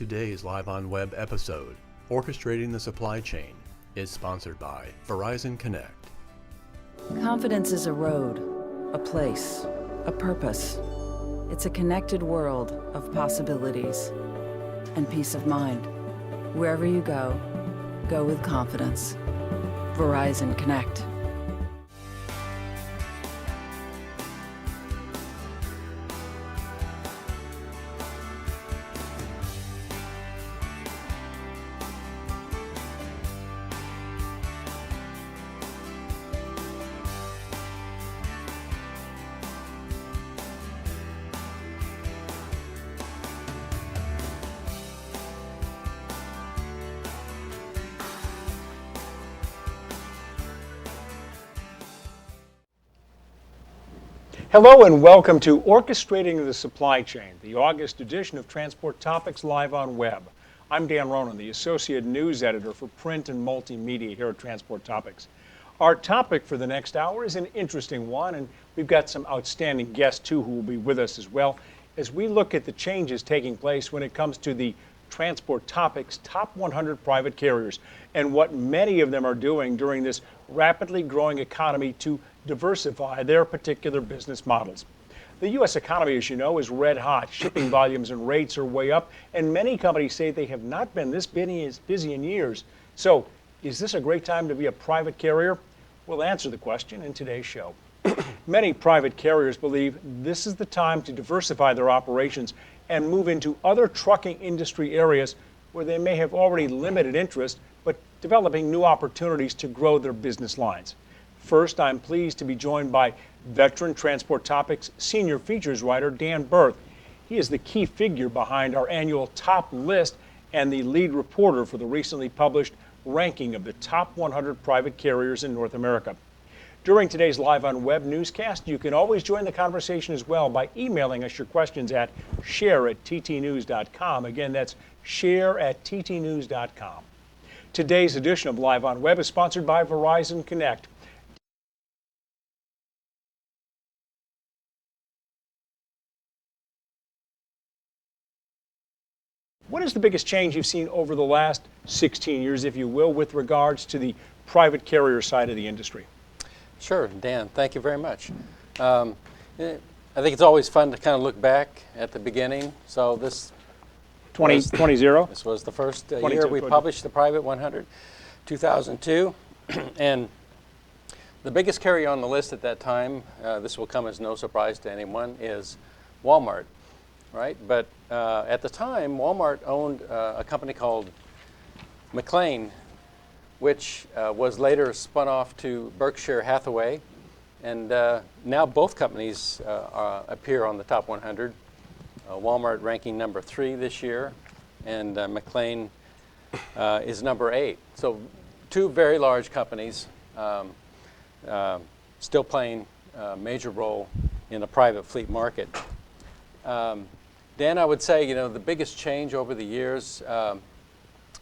Today's LiveOnWeb episode, Orchestrating the Supply Chain, is sponsored by Verizon Connect. Confidence is a road, a place, a purpose. It's a connected world of possibilities and peace of mind. Wherever you go, go with confidence. Verizon Connect. Hello and welcome to Orchestrating the Supply Chain, the August edition of Transport Topics Live on Web. I'm Dan Ronan, the Associate News Editor for Print and Multimedia here at Transport Topics. Our topic for the next hour is an interesting one, and we've got some outstanding guests too who will be with us as well as we look at the changes taking place when it comes to the Transport Topics Top 100 private carriers and what many of them are doing during this rapidly growing economy to diversify their particular business models. The U.S. economy, as you know, is red hot. Shipping volumes and rates are way up, and many companies say they have not been this busy in years. So, is this a great time to be a private carrier? We'll answer the question in today's show. Many private carriers believe this is the time to diversify their operations and move into other trucking industry areas where they may have already limited interest, but developing new opportunities to grow their business lines. First, I'm pleased to be joined by veteran Transport Topics senior features writer Dan Berth. He is the key figure behind our annual top list and the lead reporter for the recently published ranking of the top 100 private carriers in North America. During today's Live on Web newscast, you can always join the conversation as well by emailing us your questions at share@ttnews.com. Again, that's share@ttnews.com. Today's edition of Live on Web is sponsored by Verizon Connect. What is the biggest change you've seen over the last 16 years, if you will, with regards to the private carrier side of the industry? Sure, Dan, thank you very much. I think it's always fun to kind of look back at the beginning. So this 2020. This was the first year we published the Private 100, 2002. And the biggest carrier on the list at that time, this will come as no surprise to anyone, is Walmart, right? But at the time, Walmart owned a company called McLane, which was later spun off to Berkshire Hathaway. And now both companies appear on the top 100. Walmart ranking number 3 this year, and McLane is number 8. So two very large companies still playing a major role in the private fleet market. Dan, I would say, you know, the biggest change over the years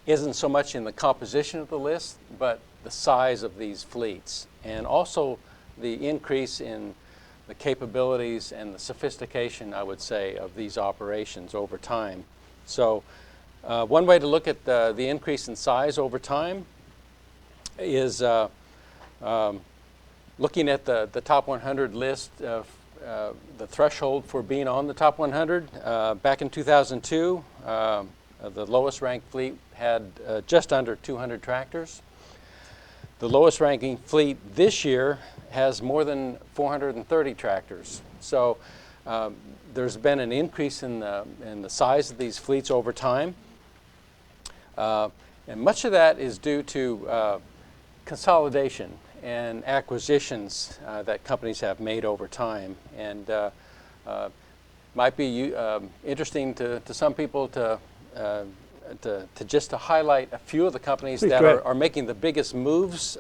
isn't so much in the composition of the list, but the size of these fleets, and also the increase in the capabilities and the sophistication, I would say, of these operations over time. So one way to look at the increase in size over time is looking at the top 100 list of the threshold for being on the top 100. Back in 2002, the lowest ranked fleet had just under 200 tractors. The lowest ranking fleet this year has more than 430 tractors. So there's been an increase in the size of these fleets over time. And much of that is due to consolidation and acquisitions that companies have made over time. And might be interesting to some people to just to highlight a few of the companies that are making the biggest moves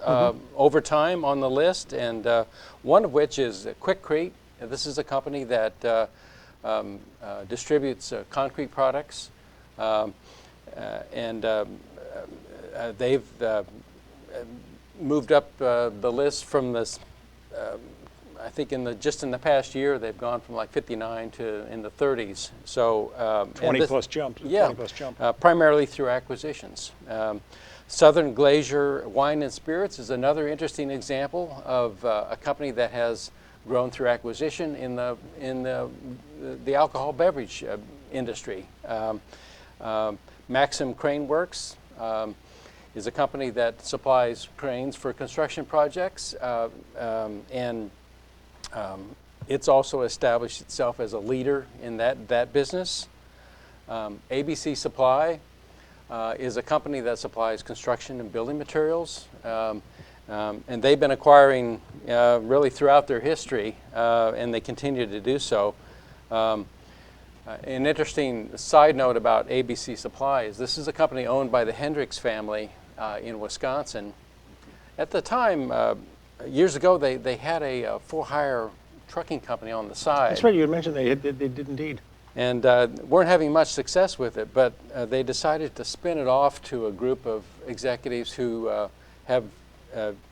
over time on the list, and one of which is Quikrete. This is a company that distributes concrete products, and they've moved up the list from this I think just in the past year, they've gone from like 59 to in the 30s. So 20 plus jump. Yeah, 20 plus jump. Primarily through acquisitions. Southern Glacier Wine and Spirits is another interesting example of a company that has grown through acquisition in the alcohol beverage industry. Maxim Crane Works is a company that supplies cranes for construction projects, and it's also established itself as a leader in that business. ABC Supply is a company that supplies construction and building materials, and they've been acquiring really throughout their history, and they continue to do so. An interesting side note about ABC Supply is this is a company owned by the Hendricks family in Wisconsin. At the time, years ago, they had a for-hire trucking company on the side. That's right, you had mentioned they did indeed. And weren't having much success with it, but they decided to spin it off to a group of executives who have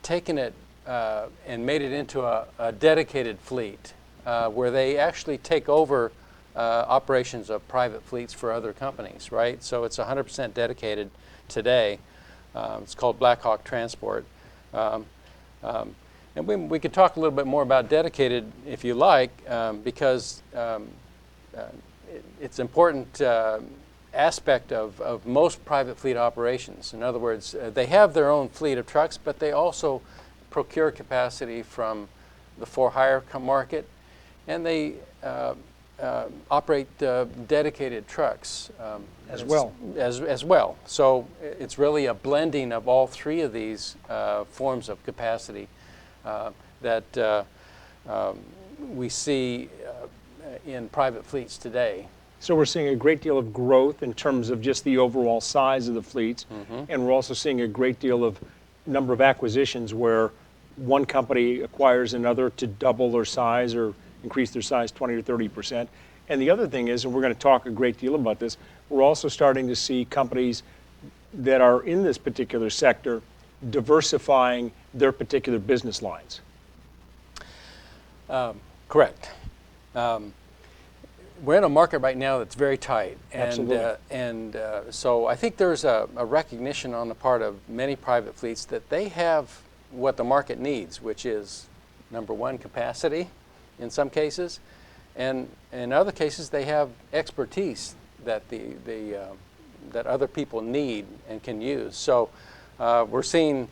taken it and made it into a dedicated fleet where they actually take over operations of private fleets for other companies, right? So it's 100% dedicated today. It's called Blackhawk Transport. And we could talk a little bit more about dedicated if you like, because it's an important aspect of most private fleet operations. In other words, they have their own fleet of trucks, but they also procure capacity from the for-hire market, and they operate dedicated trucks as well. As well. So it's really a blending of all three of these forms of capacity that we see in private fleets today. So we're seeing a great deal of growth in terms of just the overall size of the fleets, and we're also seeing a great deal of number of acquisitions where one company acquires another to double their size or increase their size 20 or 30%. And the other thing is, and we're going to talk a great deal about this, we're also starting to see companies that are in this particular sector diversifying their particular business lines. Correct. We're in a market right now that's very tight, and so I think there's a recognition on the part of many private fleets that they have what the market needs, which is number one, capacity in some cases, and in other cases they have expertise that that other people need and can use. So we're seeing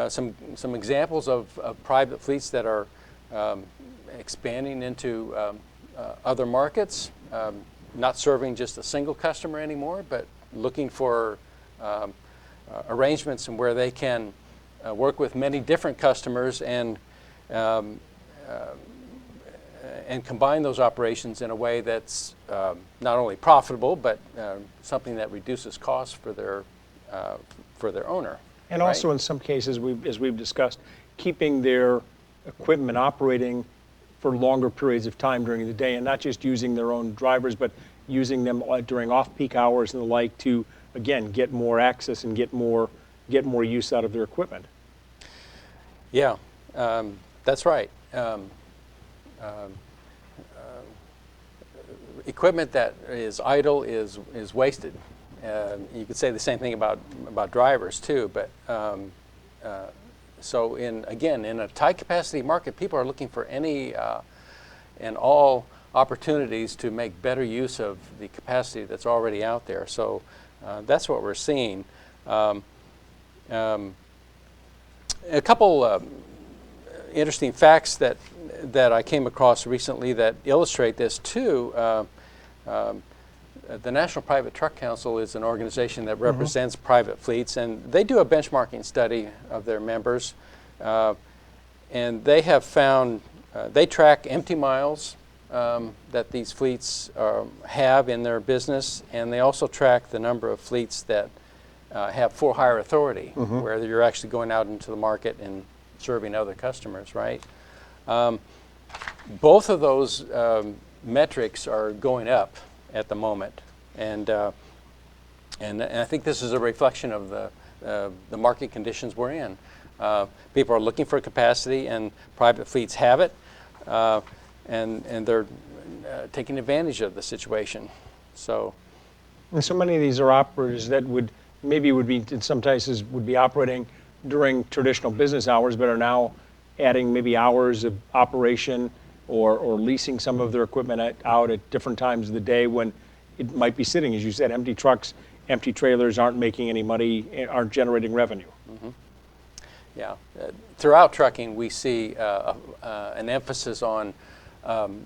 some examples of private fleets that are expanding into other markets, not serving just a single customer anymore, but looking for arrangements where they can work with many different customers and combine those operations in a way that's not only profitable, but something that reduces costs for their owner. And also in some cases, as we've discussed, keeping their equipment operating for longer periods of time during the day, and not just using their own drivers, but using them during off-peak hours and the like to, again, get more access and get more use out of their equipment. Yeah, that's right. Equipment that is idle is wasted. You could say the same thing about drivers too, but so in a tight capacity market, people are looking for any and all opportunities to make better use of the capacity that's already out there. So that's what we're seeing. A couple interesting facts that I came across recently that illustrate this too. The National Private Truck Council is an organization that represents private fleets, and they do a benchmarking study of their members, and they have found they track empty miles that these fleets have in their business, and they also track the number of fleets that have for-hire authority, where you're actually going out into the market and serving other customers, right? Both of those metrics are going up at the moment, and I think this is a reflection of the market conditions we're in. People are looking for capacity, and private fleets have it. and they're taking advantage of the situation. So, and so many of these are operators that would be in some cases would be operating during traditional business hours, but are now adding maybe hours of operation or leasing some of their equipment out at different times of the day when it might be sitting, as you said, empty trucks, empty trailers aren't making any money, aren't generating revenue. mm-hmm. Yeah. Throughout trucking, we see an emphasis on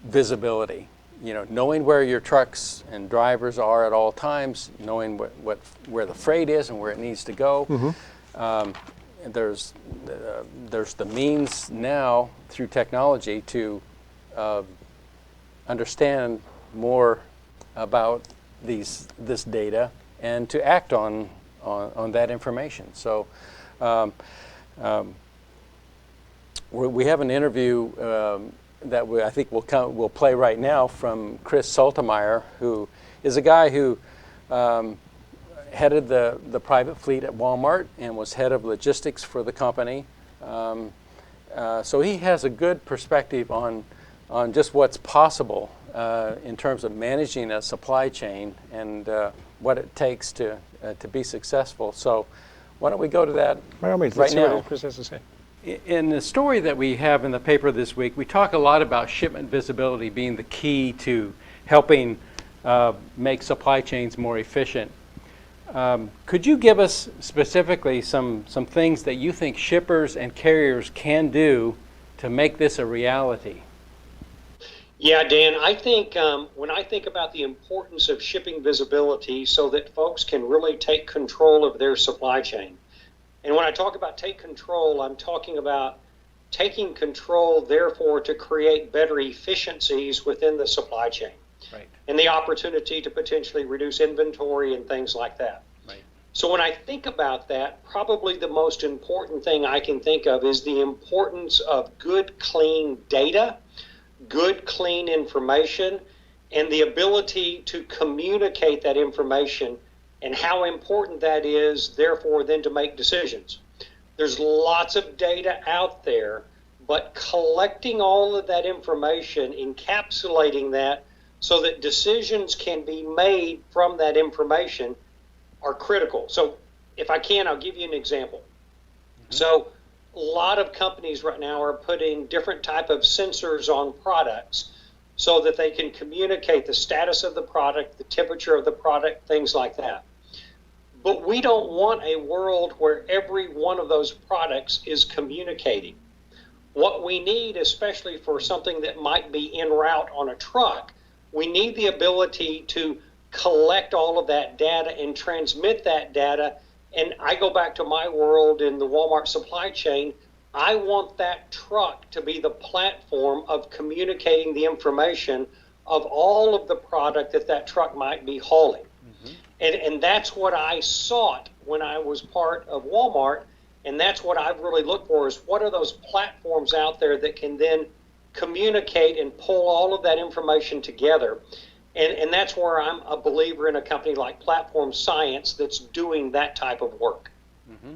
visibility. You know, knowing where your trucks and drivers are at all times, knowing where the freight is and where it needs to go. Mm-hmm. There's the means now through technology to understand more about this data and to act on that information. So we have an interview that I think we'll play right now from Chris Saltemeyer, who is a guy who headed the private fleet at Walmart and was head of logistics for the company. So he has a good perspective on just what's possible in terms of managing a supply chain and what it takes to be successful. So why don't we go to that By all means, right let's see now. what Chris has to say. In the story that we have in the paper this week, we talk a lot about shipment visibility being the key to helping make supply chains more efficient. Could you give us specifically some things that you think shippers and carriers can do to make this a reality? Yeah, Dan, I think when I think about the importance of shipping visibility so that folks can really take control of their supply chain. And when I talk about take control, I'm talking about taking control, therefore, to create better efficiencies within the supply chain. Right. And the opportunity to potentially reduce inventory and things like that. Right. So when I think about that, probably the most important thing I can think of is the importance of good, clean data, good, clean information, and the ability to communicate that information and how important that is, therefore, then to make decisions. There's lots of data out there, but collecting all of that information, encapsulating that so that decisions can be made from that information are critical. So if I can, I'll give you an example. Mm-hmm. So a lot of companies right now are putting different type of sensors on products so that they can communicate the status of the product, the temperature of the product, things like that. But we don't want a world where every one of those products is communicating. What we need, especially for something that might be en route on a truck, we need the ability to collect all of that data and transmit that data. And I go back to my world in the Walmart supply chain. I want that truck to be the platform of communicating the information of all of the product that truck might be hauling. Mm-hmm. And that's what I sought when I was part of Walmart. And that's what I've really looked for, is what are those platforms out there that can then communicate and pull all of that information together. And that's where I'm a believer in a company like Platform Science that's doing that type of work. Mm-hmm.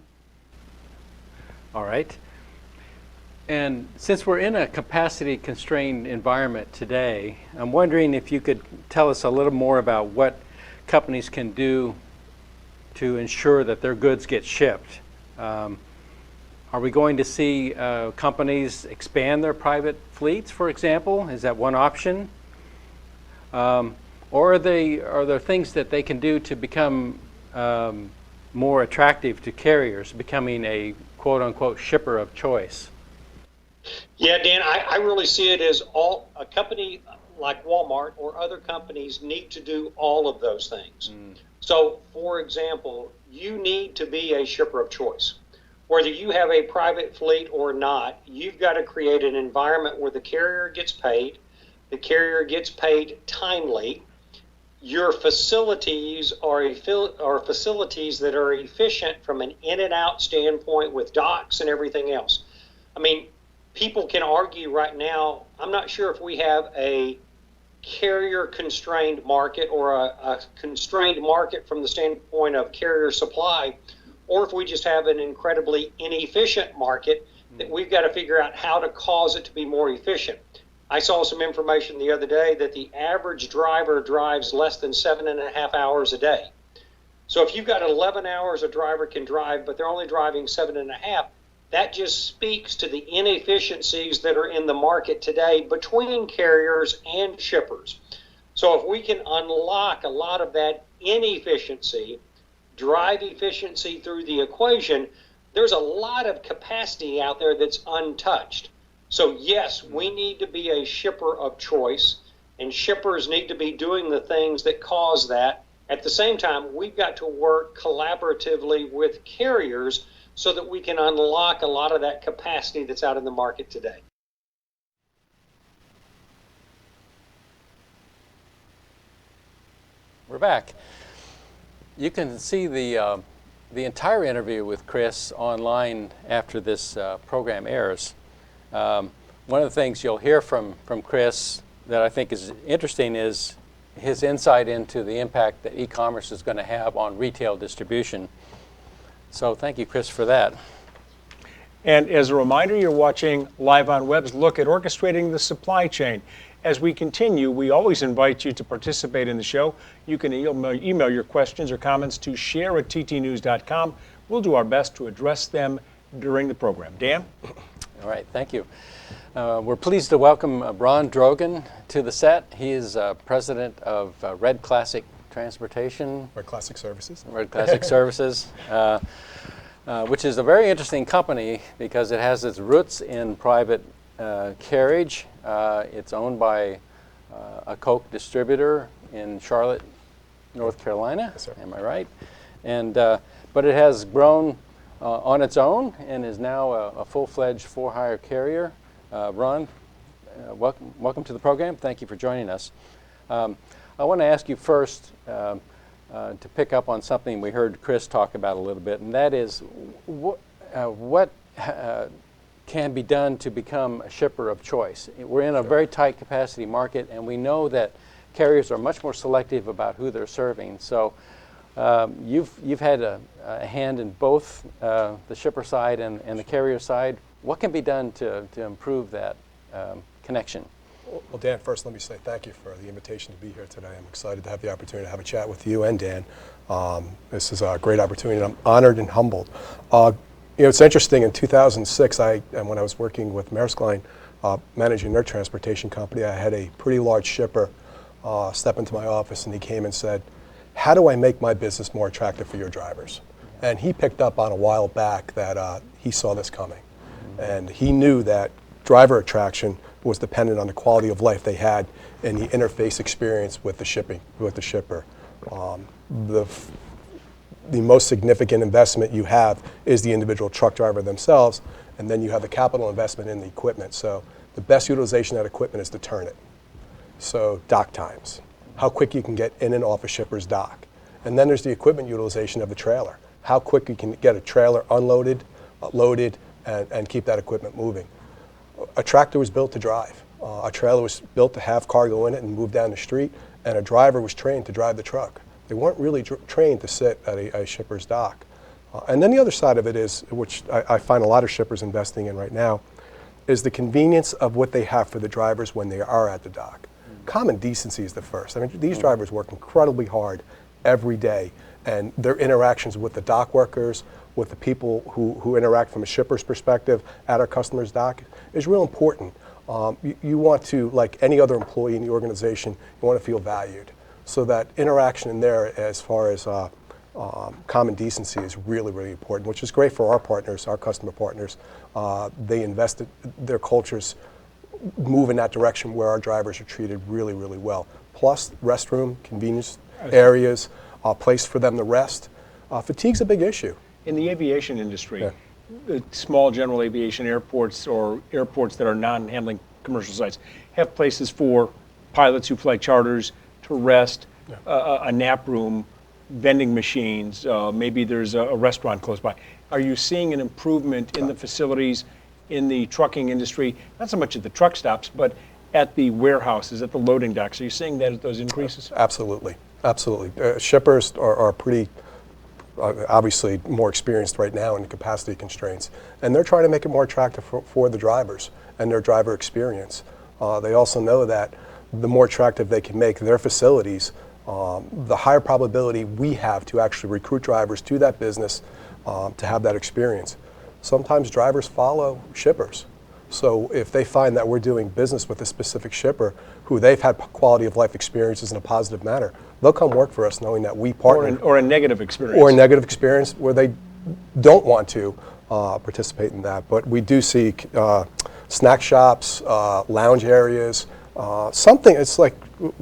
All right. And since we're in a capacity-constrained environment today, I'm wondering if you could tell us a little more about what companies can do to ensure that their goods get shipped. Are we going to see companies expand their private fleets, for example? Is that one option? Or are there things that they can do to become more attractive to carriers, becoming a quote-unquote shipper of choice? Yeah, Dan, I really see it as a company like Walmart or other companies need to do all of those things. Mm. So, for example, you need to be a shipper of choice. Whether you have a private fleet or not, you've got to create an environment where the carrier gets paid timely. Your facilities are facilities that are efficient from an in and out standpoint with docks and everything else. I mean, people can argue right now, I'm not sure if we have a carrier constrained market or a constrained market from the standpoint of carrier supply, or if we just have an incredibly inefficient market that we've got to figure out how to cause it to be more efficient. I saw some information the other day that the average driver drives less than 7.5 hours a day. So if you've got 11 hours a driver can drive, but they're only driving 7.5, that just speaks to the inefficiencies that are in the market today between carriers and shippers. So if we can unlock a lot of that inefficiency, drive efficiency through the equation, there's a lot of capacity out there that's untouched. So yes, we need to be a shipper of choice, and shippers need to be doing the things that cause that. At the same time, we've got to work collaboratively with carriers so that we can unlock a lot of that capacity that's out in the market today. We're back. You can see the entire interview with Chris online after this program airs. One of the things you'll hear from Chris that I think is interesting is his insight into the impact that e-commerce is going to have on retail distribution. So thank you, Chris, for that. And as a reminder, you're watching Live on Web's look at orchestrating the supply chain. As we continue, we always invite you to participate in the show. You can email your questions or comments to share@ttnews.com. We'll do our best to address them during the program. Dan? All right, thank you. We're pleased to welcome Ron Drogan to the set. He is president of Red Classic Transportation. Red Classic Services. Red Classic Services, which is a very interesting company because it has its roots in private carriage. It's owned by a Coke distributor in Charlotte, North Carolina. Yes, sir. Am I right? And but it has grown on its own and is now a full-fledged for-hire carrier. Ron, welcome to the program. Thank you for joining us. I want to ask you first to pick up on something we heard Chris talk about a little bit, and that is what can be done to become a shipper of choice. We're in a very tight capacity market, and we know that carriers are much more selective about who they're serving. So you've had a hand in both the shipper side and the carrier side. What can be done to improve that connection? Well, Dan, first let me say thank you for the invitation to be here today. I'm excited to have the opportunity to have a chat with you and Dan. This is a great opportunity, and I'm honored and humbled. You know, it's interesting, in 2006, when I was working with Maersk Line, managing their transportation company, I had a pretty large shipper step into my office, and he came and said, "How do I make my business more attractive for your drivers?" And he picked up on a while back that he saw this coming. And he knew that driver attraction was dependent on the quality of life they had and the interface experience with the shipper. The most significant investment you have is the individual truck driver themselves, and then you have the capital investment in the equipment. So the best utilization of that equipment is to turn it. So dock times, how quick you can get in and off a shipper's dock. And then there's the equipment utilization of the trailer, how quick you can get a trailer unloaded, loaded, and keep that equipment moving. A tractor was built to drive. A trailer was built to have cargo in it and move down the street, and a driver was trained to drive the truck. They weren't really trained to sit at a shipper's dock. And then the other side of it is, which I find a lot of shippers investing in right now, is the convenience of what they have for the drivers when they are at the dock. Common decency is the first. I mean, these drivers work incredibly hard every day, and their interactions with the dock workers, with the people who interact from a shipper's perspective at our customer's dock is real important. You want to, like any other employee in the organization, you want to feel valued. So that interaction in there as far as common decency is really, really important, which is great for our partners, our customer partners. They invested, their cultures move in that direction where our drivers are treated really, really well. Plus, restroom, convenience areas, a place for them to rest. Fatigue's a big issue. In the aviation industry, Yeah. the small general aviation airports or airports that are non-handling commercial sites have places for pilots who fly charters to rest, a nap room, vending machines, maybe there's a restaurant close by. Are you seeing an improvement in the facilities in the trucking industry, not so much at the truck stops, but at the warehouses, at the loading docks? Are you seeing those increases? Absolutely, absolutely. Shippers are pretty obviously more experienced right now in the capacity constraints, and they're trying to make it more attractive for the drivers and their driver experience. they also know that the more attractive they can make their facilities, the higher probability we have to actually recruit drivers to that business to have that experience. Sometimes drivers follow shippers. So if they find that we're doing business with a specific shipper who they've had quality of life experiences in a positive manner, they'll come work for us knowing that we partner. Or a negative experience. Or a negative experience where they don't want to participate in that. But we do see snack shops, lounge areas, something. It's like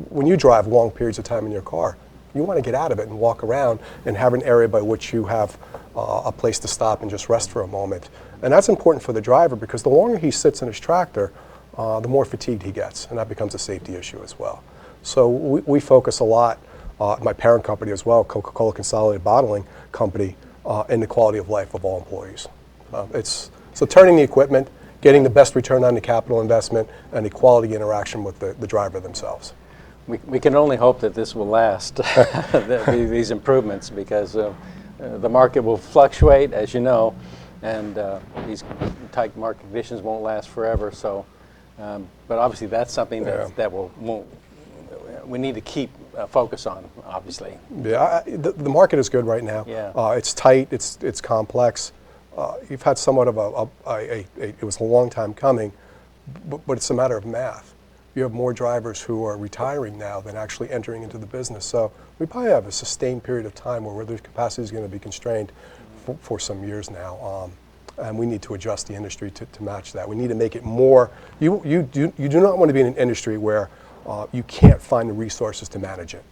when you drive long periods of time in your car, you want to get out of it and walk around and have an area by which you have a place to stop and just rest for a moment. And that's important for the driver because the longer he sits in his tractor, the more fatigued he gets, and that becomes a safety issue as well. So we focus a lot, my parent company as well, Coca-Cola Consolidated Bottling Company, in the quality of life of all employees. So turning the equipment, getting the best return on the capital investment, and the quality interaction with the driver themselves. We can only hope that this will last, these improvements, because the market will fluctuate, as you know, and these tight market conditions won't last forever. So, but obviously that's something that we need to keep focus on, obviously. Yeah, the market is good right now. Yeah. It's tight, it's complex. You've had somewhat of it was a long time coming, but it's a matter of math. You have more drivers who are retiring now than actually entering into the business. So we probably have a sustained period of time where their capacity is going to be constrained for some years now. And we need to adjust the industry to match that. We need to make it more, you do not want to be in an industry where you can't find the resources to manage it.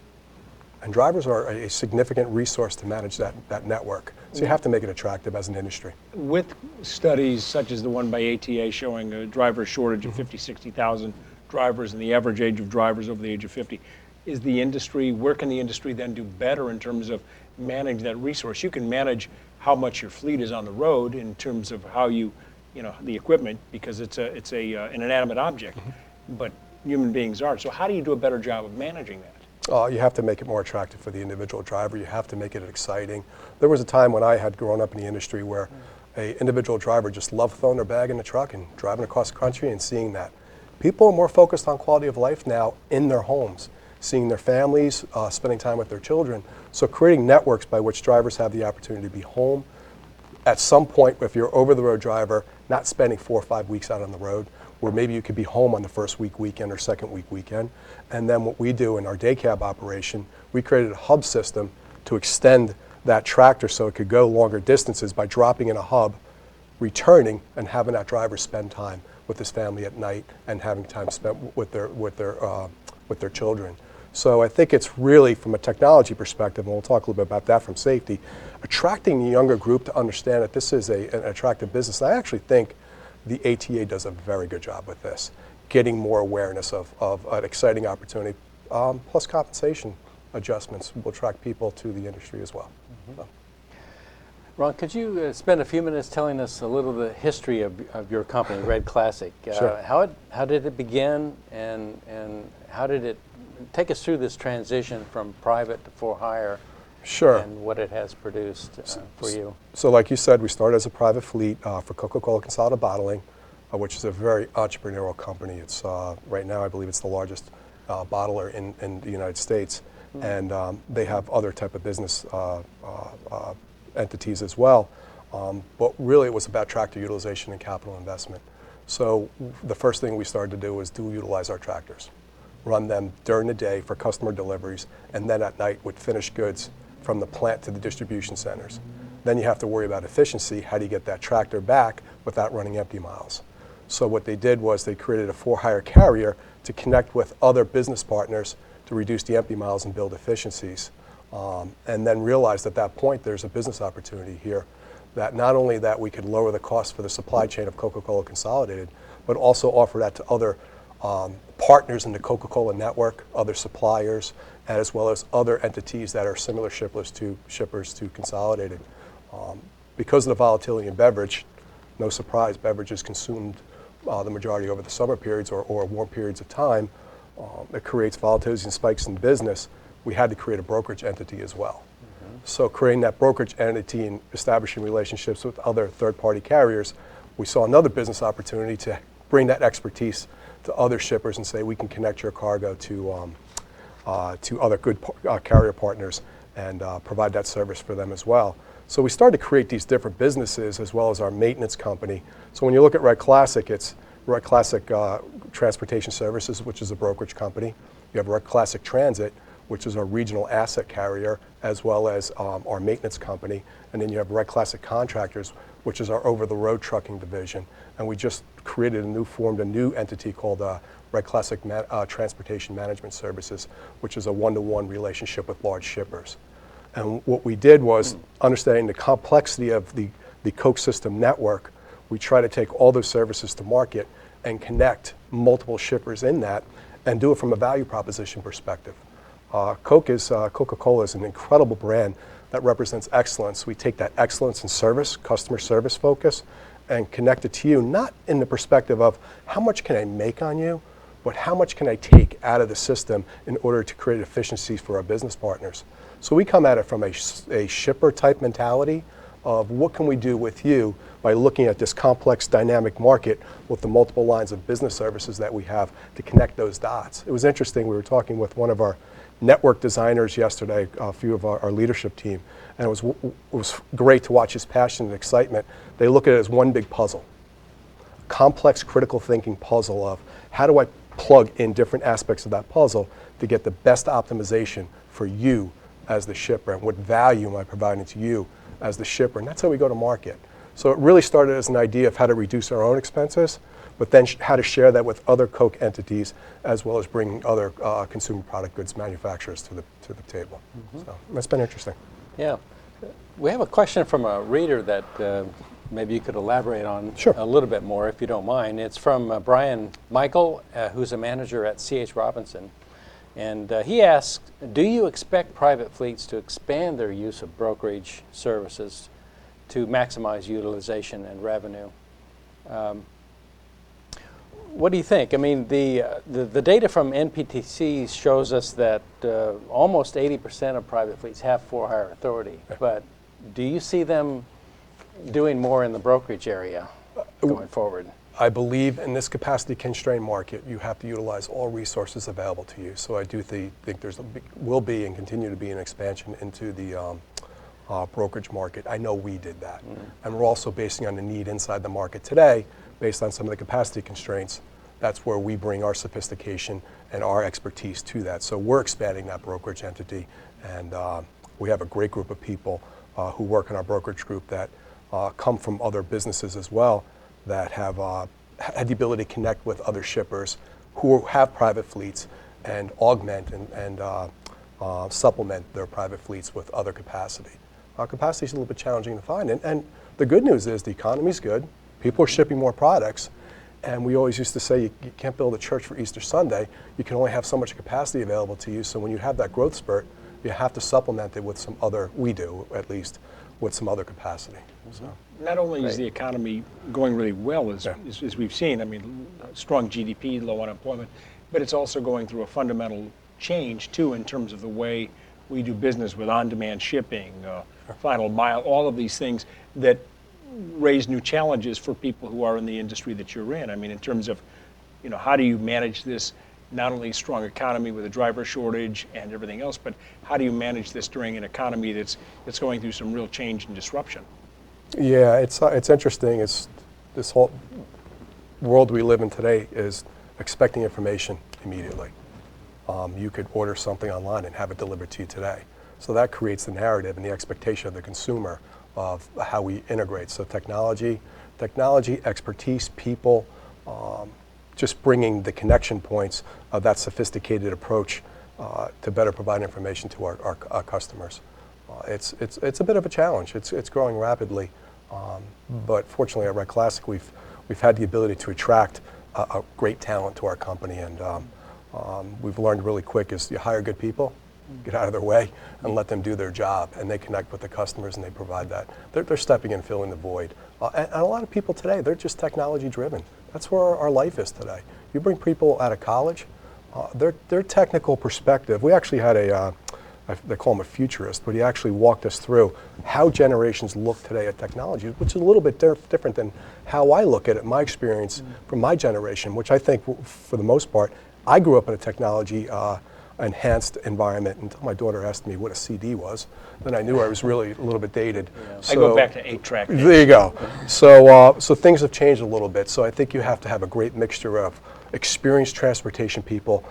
And drivers are a significant resource to manage that network. So you have to make it attractive as an industry. With studies such as the one by ATA showing a driver shortage of 50, 60,000 drivers and the average age of drivers over the age of 50, where can the industry then do better in terms of manage that resource? You can manage how much your fleet is on the road in terms of how the equipment, because it's an inanimate object, but human beings aren't. So how do you do a better job of managing that? You have to make it more attractive for the individual driver. You have to make it exciting. There was a time when I had grown up in the industry where an individual driver just loved throwing their bag in the truck and driving across the country and seeing that. People are more focused on quality of life now in their homes, seeing their families, spending time with their children. So creating networks by which drivers have the opportunity to be home. At some point, if you're over-the-road driver, not spending 4 or 5 weeks out on the road, where maybe you could be home on the first week weekend or second week weekend. And then what we do in our day cab operation, we created a hub system to extend that tractor so it could go longer distances by dropping in a hub, returning, and having that driver spend time with his family at night and having time spent with their children. So I think it's really, from a technology perspective, and we'll talk a little bit about that from safety, attracting the younger group to understand that this is an attractive business. And I actually think the ATA does a very good job with this, getting more awareness of an exciting opportunity, plus compensation adjustments will attract people to the industry as well. So. Ron, could you spend a few minutes telling us a little of the history of your company, Red Classic? Sure. How did it begin, and how did it take us through this transition from private to for hire? Sure. And what it has produced for you. So like you said, we started as a private fleet for Coca-Cola Consolidated Bottling, which is a very entrepreneurial company. It's right now, I believe it's the largest bottler in the United States. And they have other type of business entities as well. But really it was about tractor utilization and capital investment. So the first thing we started to do was utilize our tractors, run them during the day for customer deliveries, and then at night with finished goods from the plant to the distribution centers. Then you have to worry about efficiency. How do you get that tractor back without running empty miles? So what they did was they created a for-hire carrier to connect with other business partners to reduce the empty miles and build efficiencies. And then realized at that point there's a business opportunity here, that not only that we could lower the cost for the supply chain of Coca-Cola Consolidated, but also offer that to other partners in the Coca-Cola network, other suppliers, as well as other entities that are similar shippers to Consolidated. Because of the volatility in beverage, no surprise, beverage is consumed the majority over the summer periods or warm periods of time. It creates volatilities and spikes in business. We had to create a brokerage entity as well. So creating that brokerage entity and establishing relationships with other third-party carriers, we saw another business opportunity to bring that expertise to other shippers and say we can connect your cargo to other good carrier partners and provide that service for them as well. So we started to create these different businesses as well as our maintenance company. So when you look at Red Classic, it's Red Classic Transportation Services, which is a brokerage company. You have Red Classic Transit, which is our regional asset carrier, as well as our maintenance company. And then you have Red Classic Contractors, which is our over-the-road trucking division. And we just formed a new entity called Red Classic Transportation Management Services, which is a one-to-one relationship with large shippers. And what we did was, understanding the complexity of the Coke system network, we try to take all those services to market and connect multiple shippers in that and do it from a value proposition perspective. Coca-Cola is an incredible brand that represents excellence. We take that excellence in service, customer service focus, and connect it to you, not in the perspective of how much can I make on you, but how much can I take out of the system in order to create efficiencies for our business partners. So we come at it from a shipper type mentality of what can we do with you by looking at this complex dynamic market with the multiple lines of business services that we have to connect those dots. It was interesting, we were talking with one of our network designers yesterday, a few of our leadership team, and it was great to watch his passion and excitement. They look at it as one big puzzle, complex critical thinking puzzle of how do I plug in different aspects of that puzzle to get the best optimization for you as the shipper, and what value am I providing to you as the shipper, and that's how we go to market. So it really started as an idea of how to reduce our own expenses, but then how to share that with other Coke entities, as well as bringing other consumer product goods manufacturers to the table. Mm-hmm. So that's been interesting. Yeah. We have a question from a reader that maybe you could elaborate on Sure. a little bit more, if you don't mind. It's from Brian Michael, who's a manager at C.H. Robinson. And he asks, do you expect private fleets to expand their use of brokerage services to maximize utilization and revenue? What do you think? I mean, the data from NPTC shows us that almost 80% of private fleets have for-hire authority. But do you see them doing more in the brokerage area going forward? I believe in this capacity-constrained market, you have to utilize all resources available to you. So I do think will be and continue to be an expansion into the brokerage market. I know we did that. Mm-hmm. And we're also basing on the need inside the market today, based on some of the capacity constraints. That's where we bring our sophistication and our expertise to that. So we're expanding that brokerage entity, and we have a great group of people who work in our brokerage group that come from other businesses as well, that have had the ability to connect with other shippers who have private fleets and augment and supplement their private fleets with other capacity. Capacity is a little bit challenging to find, and the good news is the economy's good. People are shipping more products, and we always used to say you can't build a church for Easter Sunday. You can only have so much capacity available to you, so when you have that growth spurt, you have to supplement it with some other, we do at least, with some other capacity. So. Not only is the economy going really well, as we've seen, I mean, strong GDP, low unemployment, but it's also going through a fundamental change, too, in terms of the way we do business with on-demand shipping, final mile, all of these things that raise new challenges for people who are in the industry that you're in. I mean, in terms of, how do you manage this, not only strong economy with a driver shortage and everything else, but how do you manage this during an economy that's going through some real change and disruption? Yeah, it's interesting. It's this whole world we live in today is expecting information immediately. You could order something online and have it delivered to you today. So that creates the narrative and the expectation of the consumer of how we integrate. So technology, expertise, people, just bringing the connection points of that sophisticated approach to better provide information to our customers. It's a bit of a challenge. It's growing rapidly, but fortunately at Red Classic we've had the ability to attract a great talent to our company, and we've learned really quick is you hire good people, get out of their way, and let them do their job, and they connect with the customers and they provide that. They're stepping in, filling the void. And a lot of people today, they're just technology driven. That's where our life is today. You bring people out of college, their technical perspective. We actually had they call him a futurist, but he actually walked us through how generations look today at technology, which is a little bit different than how I look at it, my experience from my generation, which I think for the most part, I grew up in a technology enhanced environment until my daughter asked me what a CD was. Then I knew I was really a little bit dated. I So, go back to 8-track. there you go. So things have changed a little bit. So I think you have to have a great mixture of experienced transportation people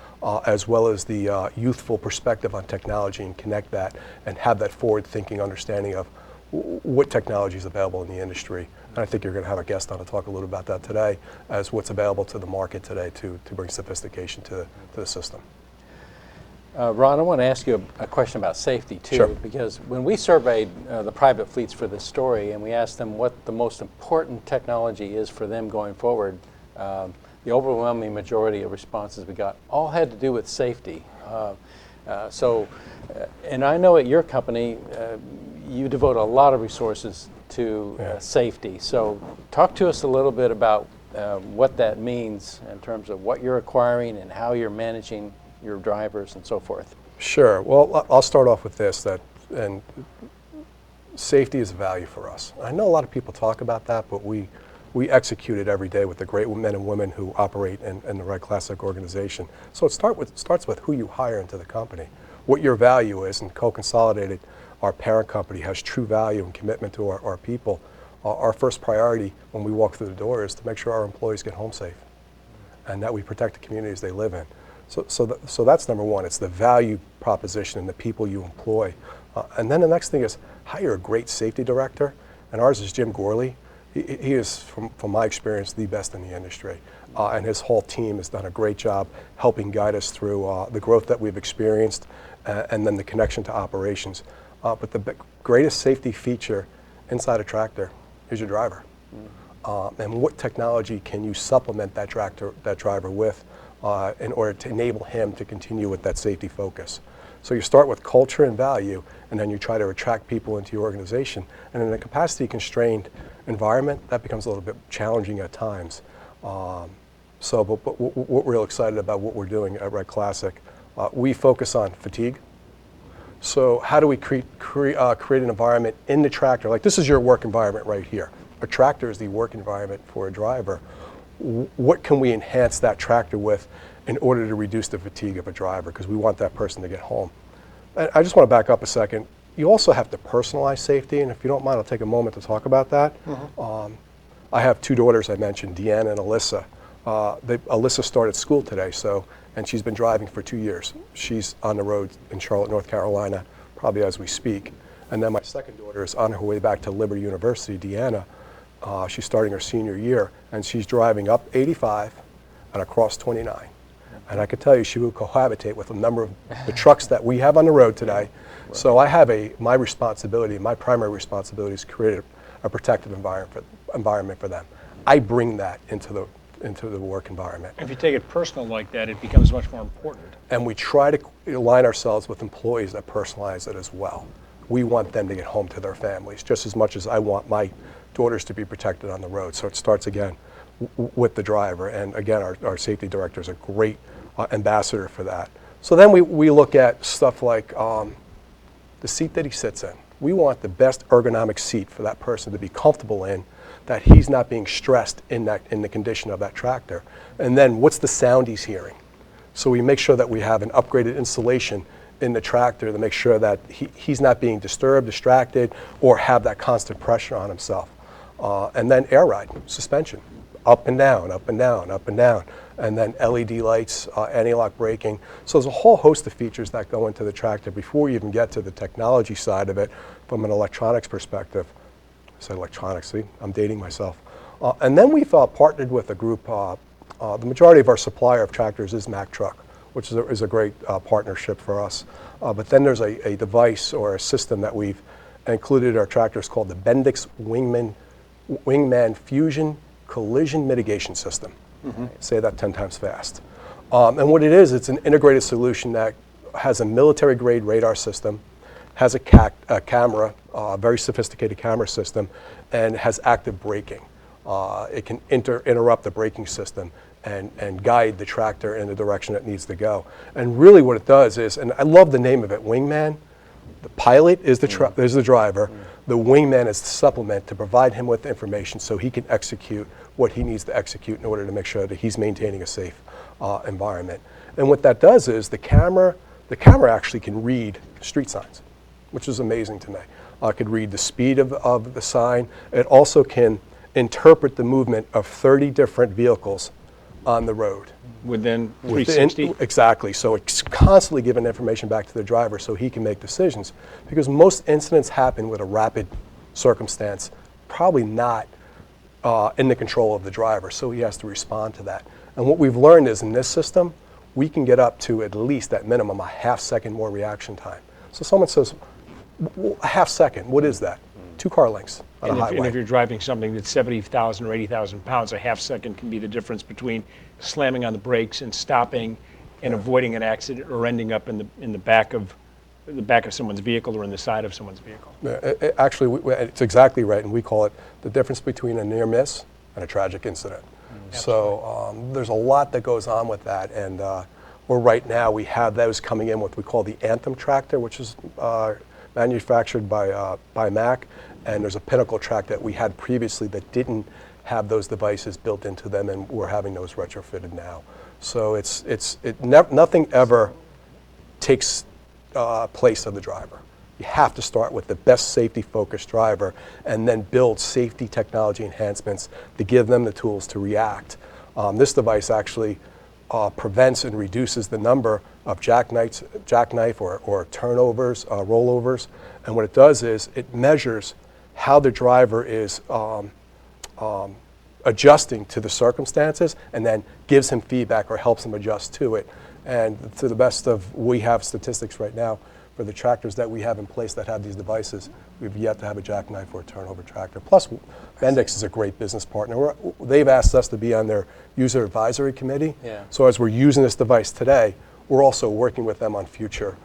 as well as the youthful perspective on technology, and connect that and have that forward-thinking understanding of what technology is available in the industry. And I think you're going to have a guest on to talk a little about that today, as what's available to the market today to bring sophistication to the system. Ron, I want to ask you a question about safety too, Sure. because when we surveyed the private fleets for this story and we asked them what the most important technology is for them going forward, the overwhelming majority of responses we got all had to do with safety. And I know at your company, you devote a lot of resources to safety. So talk to us a little bit about what that means in terms of what you're acquiring and how you're managing your drivers and so forth. Sure. Well, I'll start off with this, and safety is a value for us. I know a lot of people talk about that, but we execute it every day with the great men and women who operate in the Red Classic organization. So it starts with who you hire into the company, what your value is, and Co-Consolidated, our parent company, has true value and commitment to our people. Our first priority when we walk through the door is to make sure our employees get home safe and that we protect the communities they live in. So that's number one. It's the value proposition and the people you employ. And then the next thing is hire a great safety director, and ours is Jim Gorley. He is, from my experience, the best in the industry. And his whole team has done a great job helping guide us through the growth that we've experienced and then the connection to operations. But the greatest safety feature inside a tractor is your driver. And what technology can you supplement that driver with in order to enable him to continue with that safety focus? So you start with culture and value, and then you try to attract people into your organization. And in a capacity-constrained environment, that becomes a little bit challenging at times. But we're real excited about what we're doing at Red Classic. We focus on fatigue. So how do we create an environment in the tractor? Like, this is your work environment right here. A tractor is the work environment for a driver. What can we enhance that tractor with in order to reduce the fatigue of a driver? Because we want that person to get home. And I just want to back up a second. You also have to personalize safety, and if you don't mind, I'll take a moment to talk about that. I have two daughters I mentioned, Deanna and Alyssa. Alyssa started school today, and she's been driving for 2 years. She's on the road in Charlotte, North Carolina, probably as we speak. And then my second daughter is on her way back to Liberty University, Deanna. She's starting her senior year, and she's driving up 85 and across 29. And I could tell you she will cohabitate with a number of the trucks that we have on the road today. So I have my responsibility, my primary responsibility is to create a protective environment for them. I bring that into the work environment. If you take it personal like that, it becomes much more important. And we try to align ourselves with employees that personalize it as well. We want them to get home to their families just as much as I want my daughters to be protected on the road. So it starts again with the driver. And again, our safety director is a great ambassador for that. So then we look at stuff like the seat that he sits in. We want the best ergonomic seat for that person to be comfortable in, that he's not being stressed in the condition of that tractor. And then what's the sound he's hearing? So we make sure that we have an upgraded installation in the tractor to make sure that he's not being disturbed, distracted, or have that constant pressure on himself. And then air ride, suspension, up and down, up and down, up and down. And then LED lights, anti-lock braking. So there's a whole host of features that go into the tractor before we even get to the technology side of it from an electronics perspective. I said electronics, see, I'm dating myself. And then we've partnered with a group, the majority of our supplier of tractors is Mack Truck, which is a great partnership for us. But then there's a device or a system that we've included in our tractors called the Bendix Wingman Fusion Collision Mitigation System. Say that 10 times fast. And what it is, it's an integrated solution that has a military-grade radar system, has a camera, a very sophisticated camera system, and has active braking. It can interrupt the braking system and guide the tractor in the direction it needs to go. And really what it does is, and I love the name of it, Wingman, The pilot is the driver. The wingman is the supplement to provide him with the information so he can execute what he needs to execute in order to make sure that he's maintaining a safe environment. And what that does is the camera actually can read street signs, which is amazing to me. It could read the speed of the sign. It also can interpret the movement of 30 different vehicles on the road. Within 360? Exactly. So it's constantly giving information back to the driver so he can make decisions. Because most incidents happen with a rapid circumstance, probably not in the control of the driver, so he has to respond to that. And what we've learned is in this system, we can get up to at least at minimum a half second more reaction time. So someone says, a half second, what is that? 2 car lengths on a highway. And if you're driving something that's 70,000 or 80,000 pounds, a half second can be the difference between slamming on the brakes and stopping and avoiding an accident or ending up in the back of someone's vehicle or in the side of someone's vehicle. Actually, it's exactly right, and we call it the difference between a near miss and a tragic incident. So there's a lot that goes on with that, and right now we have those coming in what we call the Anthem tractor, which is manufactured by Mac, and there's a Pinnacle track that we had previously that didn't have those devices built into them, and we're having those retrofitted now. So nothing ever takes place of the driver. You have to start with the best safety-focused driver and then build safety technology enhancements to give them the tools to react. This device actually prevents and reduces the number of jackknife or turnovers, rollovers. And what it does is it measures how the driver is adjusting to the circumstances and then gives him feedback or helps him adjust to it. And to the best of, we have statistics right now for the tractors that we have in place that have these devices. We've yet to have a jackknife or a turnover tractor. Plus, Bendix is a great business partner. They've asked us to be on their user advisory committee. Yeah. So as we're using this device today, we're also working with them on future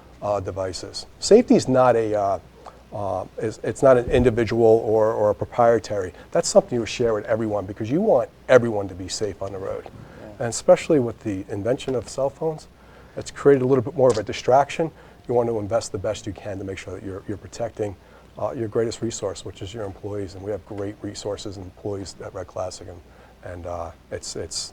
devices. Safety is not it's not an individual or a proprietary. That's something you share with everyone because you want everyone to be safe on the road. Yeah. And especially with the invention of cell phones, it's created a little bit more of a distraction. You want to invest the best you can to make sure that you're protecting your greatest resource, which is your employees. And we have great resources and employees at Red Classic, and it's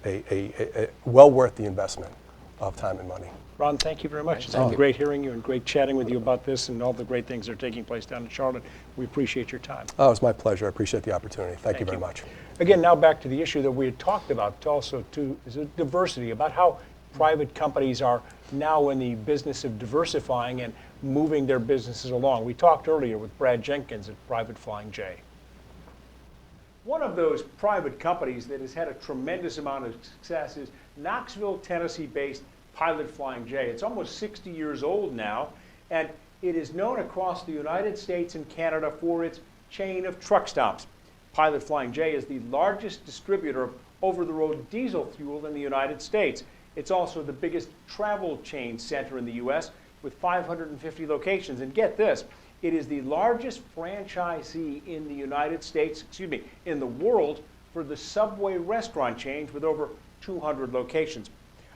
a well worth the investment of time and money. Ron, thank you very much. It's been great hearing you and great chatting with you about this and all the great things that are taking place down in Charlotte. We appreciate your time. Oh, it's my pleasure. I appreciate the opportunity. Thank you very much. Again, now back to the issue that we had talked about also is diversity, about how private companies are now in the business of diversifying and moving their businesses along. We talked earlier with Brad Jenkins at Private Flying J. One of those private companies that has had a tremendous amount of success is Knoxville, Tennessee-based Pilot Flying J. It's almost 60 years old now, and it is known across the United States and Canada for its chain of truck stops. Pilot Flying J is the largest distributor of over-the-road diesel fuel in the United States. It's also the biggest travel chain center in the U.S. with 550 locations. And get this, it is the largest franchisee in the United States, in the world for the Subway restaurant chain with over 200 locations.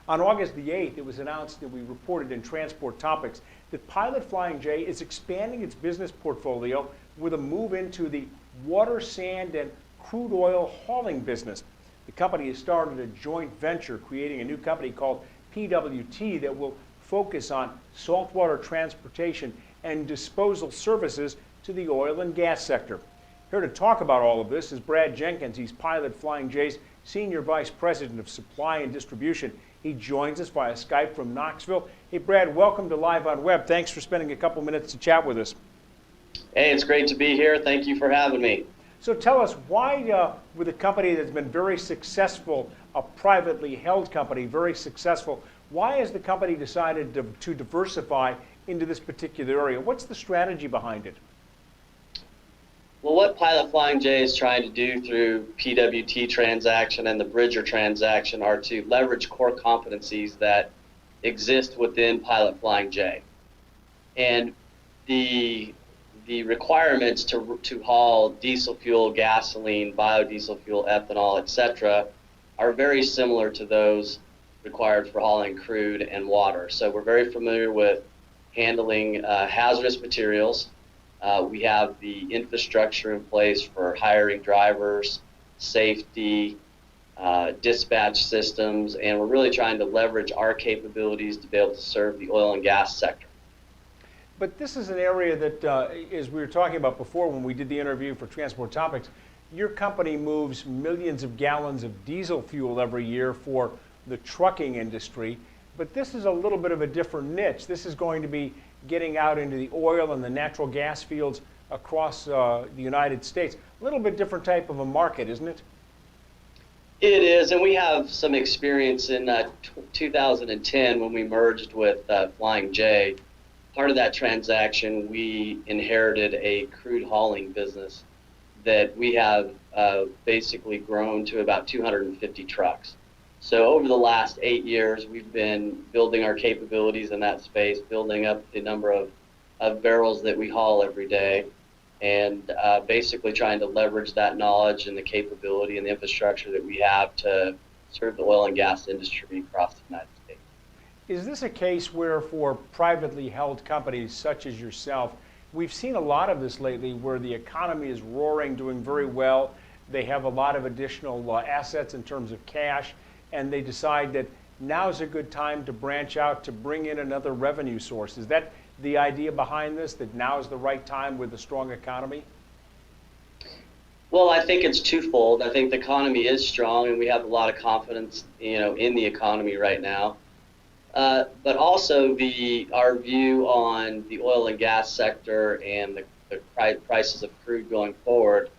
On August the 8th, it was announced that we reported in Transport Topics that Pilot Flying J is expanding its business portfolio with a move into the water, sand, and crude oil hauling business. The company has started a joint venture creating a new company called PWT that will focus on saltwater transportation and disposal services to the oil and gas sector. Here to talk about all of this is Brad Jenkins. He's Pilot Flying J's Senior Vice President of Supply and Distribution. He joins us via Skype from Knoxville. Hey, Brad, welcome to Live on Web. Thanks for spending a couple minutes to chat with us. Hey, it's great to be here. Thank you for having me. So tell us, why, with a company that's been very successful, a privately held company, very successful, why has the company decided to diversify into this particular area? What's the strategy behind it? Well, what Pilot Flying J is trying to do through PWT transaction and the Bridger transaction are to leverage core competencies that exist within Pilot Flying J. And the requirements to haul diesel fuel, gasoline, biodiesel fuel, ethanol, etc., are very similar to those required for hauling crude and water. So we're very familiar with handling hazardous materials. We have the infrastructure in place for hiring drivers, safety, dispatch systems, and we're really trying to leverage our capabilities to be able to serve the oil and gas sector. But this is an area that, as we were talking about before when we did the interview for Transport Topics, your company moves millions of gallons of diesel fuel every year for the trucking industry. But this is a little bit of a different niche. This is going to be getting out into the oil and the natural gas fields across the United States. A little bit different type of a market, isn't it? It is, and we have some experience in 2010 when we merged with Flying J. Part of that transaction, we inherited a crude hauling business that we have basically grown to about 250 trucks. So over the last 8 years, we've been building our capabilities in that space, building up the number of barrels that we haul every day, and basically trying to leverage that knowledge and the capability and the infrastructure that we have to serve the oil and gas industry across the United States. Is this a case where for privately held companies such as yourself, we've seen a lot of this lately where the economy is roaring, doing very well, they have a lot of additional assets in terms of cash, and they decide that now's a good time to branch out to bring in another revenue source? Is that the idea behind this, that now is the right time with a strong economy? Well, I think it's twofold. I think the economy is strong, and we have a lot of confidence, in the economy right now. But also our view on the oil and gas sector and the prices of crude going forward,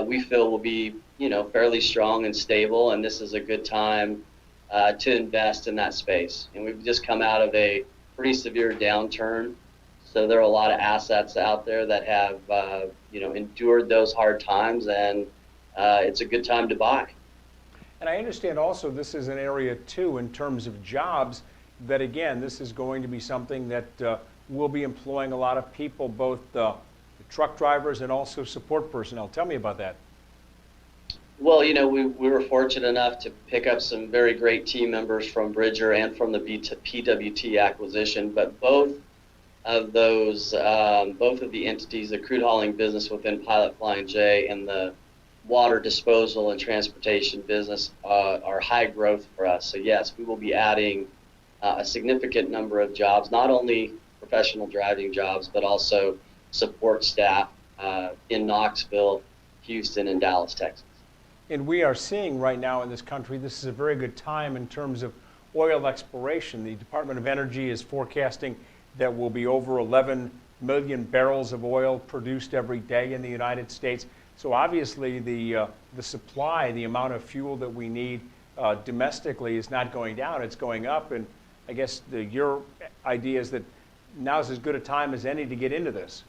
we feel will be, fairly strong and stable, and this is a good time to invest in that space. And we've just come out of a pretty severe downturn, so there are a lot of assets out there that have, endured those hard times, and it's a good time to buy. And I understand also this is an area too in terms of jobs that, again, this is going to be something that will be employing a lot of people, both the truck drivers and also support personnel. Tell me about that. Well, we were fortunate enough to pick up some very great team members from Bridger and from the PWT acquisition, but both of the entities, the crude hauling business within Pilot Flying J and the water disposal and transportation business are high growth for us. So yes, we will be adding a significant number of jobs, not only professional driving jobs, but also support staff in Knoxville, Houston, and Dallas, Texas. And we are seeing right now in this country, this is a very good time in terms of oil exploration. The Department of Energy is forecasting that will be over 11 million barrels of oil produced every day in the United States. So obviously the supply, the amount of fuel that we need domestically is not going down, it's going up. And I guess your idea is that now's as good a time as any to get into this.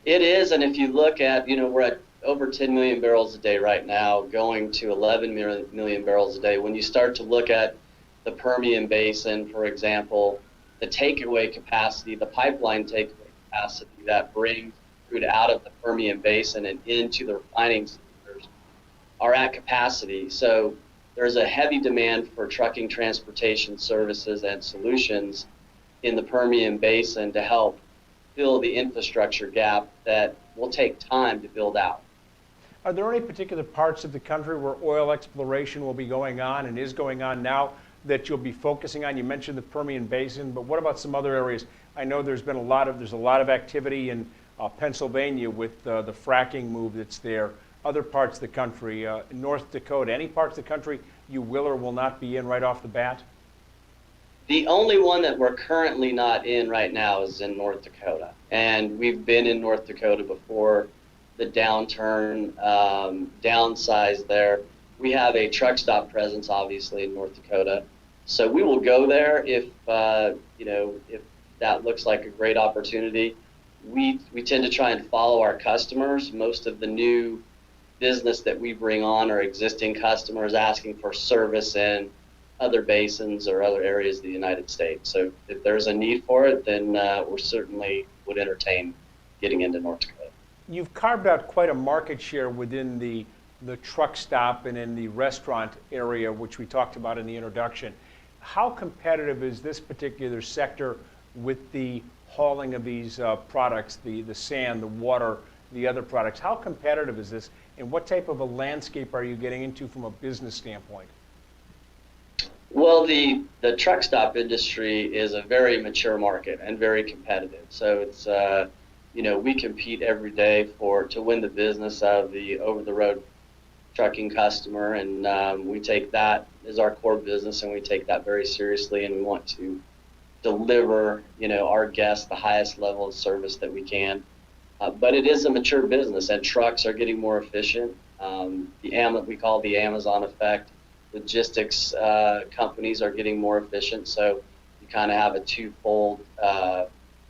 It is, and if you look at, we're at over 10 million barrels a day right now, going to 11 million barrels a day. When you start to look at the Permian Basin, for example, the takeaway capacity, the pipeline takeaway capacity that brings crude out of the Permian Basin and into the refining centers are at capacity. So there's a heavy demand for trucking transportation services and solutions in the Permian Basin to help fill the infrastructure gap that will take time to build out. Are there any particular parts of the country where oil exploration will be going on and is going on now that you'll be focusing on? You mentioned the Permian Basin, but what about some other areas? I know there's a lot of activity in Pennsylvania with the fracking move that's there. Other parts of the country, North Dakota, any parts of the country you will or will not be in right off the bat? The only one that we're currently not in right now is in North Dakota. And we've been in North Dakota before the downturn, downsized there. We have a truck stop presence, obviously, in North Dakota. So we will go there if that looks like a great opportunity. We tend to try and follow our customers. Most of the new business that we bring on are existing customers asking for service in other basins or other areas of the United States. So if there's a need for it, then we certainly would entertain getting into North Dakota. You've carved out quite a market share within the truck stop and in the restaurant area, which we talked about in the introduction. How competitive is this particular sector with the hauling of these products, the sand, the water, the other products. How competitive is this, and what type of a landscape are you getting into from a business standpoint? Well, the truck stop industry is a very mature market and very competitive. So it's we compete every day to win the business of the over-the-road trucking customer, and we take that as our core business, and we take that very seriously, and we want to deliver our guests the highest level of service that we can. But it is a mature business, and trucks are getting more efficient. We call the Amazon effect. Logistics companies are getting more efficient, so you kind of have a twofold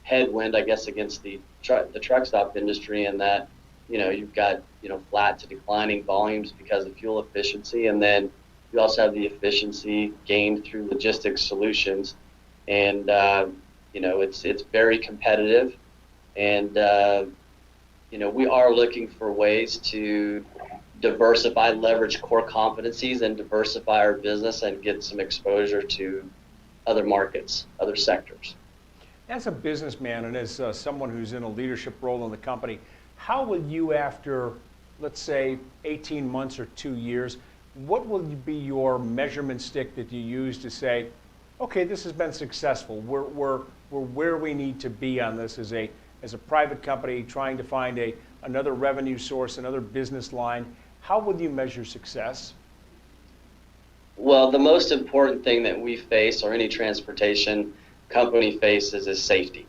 headwind, I guess, against the truck stop industry, in that you've got flat to declining volumes because of fuel efficiency, and then you also have the efficiency gained through logistics solutions, and it's very competitive, and we are looking for ways to diversify, leverage core competencies, and diversify our business and get some exposure to other markets, other sectors. As a businessman and as someone who's in a leadership role in the company, how will you, after, let's say, 18 months or 2 years, what will be your measurement stick that you use to say, okay, this has been successful. We're where we need to be on this as a private company trying to find another revenue source, another business line. How will you measure success? Well, the most important thing that we face, or any transportation company faces, is safety.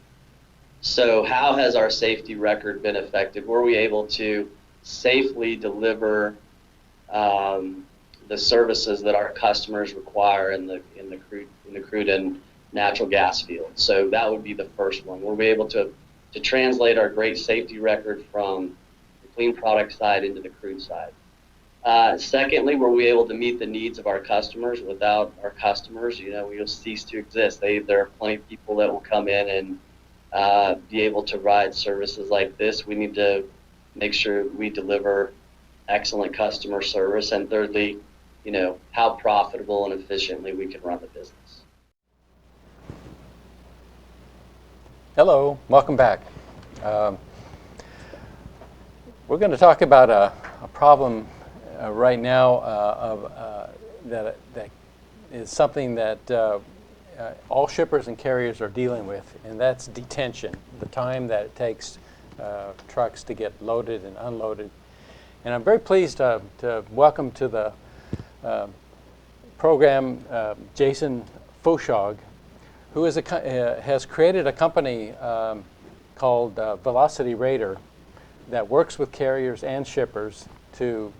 So how has our safety record been affected? Were we able to safely deliver the services that our customers require in the crude and natural gas field? So that would be the first one. Were we able to translate our great safety record from the clean product side into the crude side? Secondly, were we able to meet the needs of our customers? Without our customers, we'll cease to exist. There are plenty of people that will come in and be able to provide services like this. We need to make sure we deliver excellent customer service. And thirdly, how profitable and efficiently we can run the business. Hello, welcome back. We're going to talk about a problem right now that is something that all shippers and carriers are dealing with, and that's detention, the time that it takes trucks to get loaded and unloaded. And I'm very pleased to welcome to the program Jason Foshog, who has created a company called Velocity Rater that works with carriers and shippers to